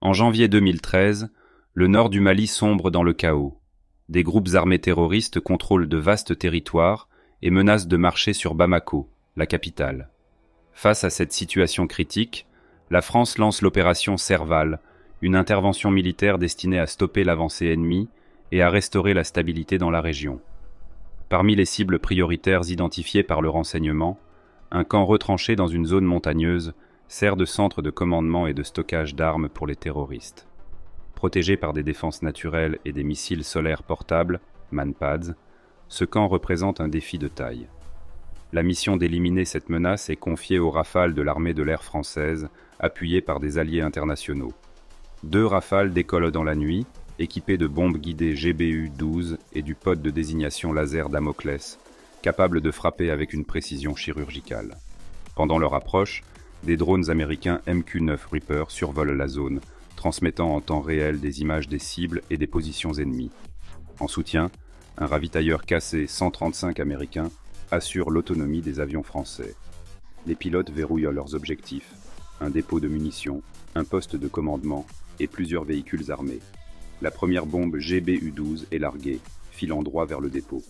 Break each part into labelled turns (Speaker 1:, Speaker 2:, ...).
Speaker 1: En janvier 2013, le nord du Mali sombre dans le chaos. Des groupes armés terroristes contrôlent de vastes territoires et menacent de marcher sur Bamako, la capitale. Face à cette situation critique, la France lance l'opération Serval, une intervention militaire destinée à stopper l'avancée ennemie et à restaurer la stabilité dans la région. Parmi les cibles prioritaires identifiées par le renseignement, un camp retranché dans une zone montagneuse sert de centre de commandement et de stockage d'armes pour les terroristes. Protégé par des défenses naturelles et des missiles solaires portables, MANPADS, ce camp représente un défi de taille. La mission d'éliminer cette menace est confiée aux Rafales de l'armée de l'air française, appuyée par des alliés internationaux. 2 Rafales décollent dans la nuit, équipés de bombes guidées GBU-12 et du pod de désignation laser Damoclès, capables de frapper avec une précision chirurgicale. Pendant leur approche, des drones américains MQ-9 Reaper survolent la zone, transmettant en temps réel des images des cibles et des positions ennemies. En soutien, un ravitailleur KC-135 américain assure l'autonomie des avions français. Les pilotes verrouillent leurs objectifs, un dépôt de munitions, un poste de commandement et plusieurs véhicules armés. La première bombe GBU-12 est larguée, filant droit vers le dépôt.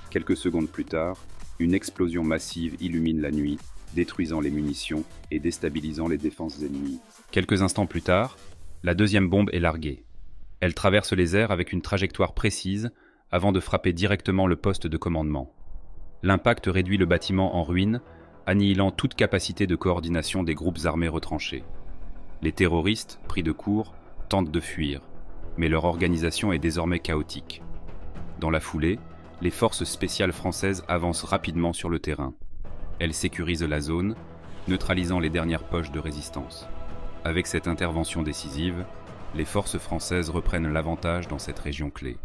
Speaker 1: Quelques secondes plus tard, une explosion massive illumine la nuit, détruisant les munitions et déstabilisant les défenses ennemies. Quelques instants plus tard, la deuxième bombe est larguée. Elle traverse les airs avec une trajectoire précise avant de frapper directement le poste de commandement. L'impact réduit le bâtiment en ruine, annihilant toute capacité de coordination des groupes armés retranchés. Les terroristes, pris de court, tentent de fuir, mais leur organisation est désormais chaotique. Dans la foulée, les forces spéciales françaises avancent rapidement sur le terrain. Elles sécurisent la zone, neutralisant les dernières poches de résistance. Avec cette intervention décisive, les forces françaises reprennent l'avantage dans cette région clé.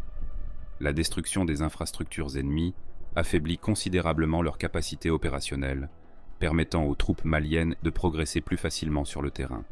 Speaker 1: La destruction des infrastructures ennemies affaiblit considérablement leur capacité opérationnelle, permettant aux troupes maliennes de progresser plus facilement sur le terrain.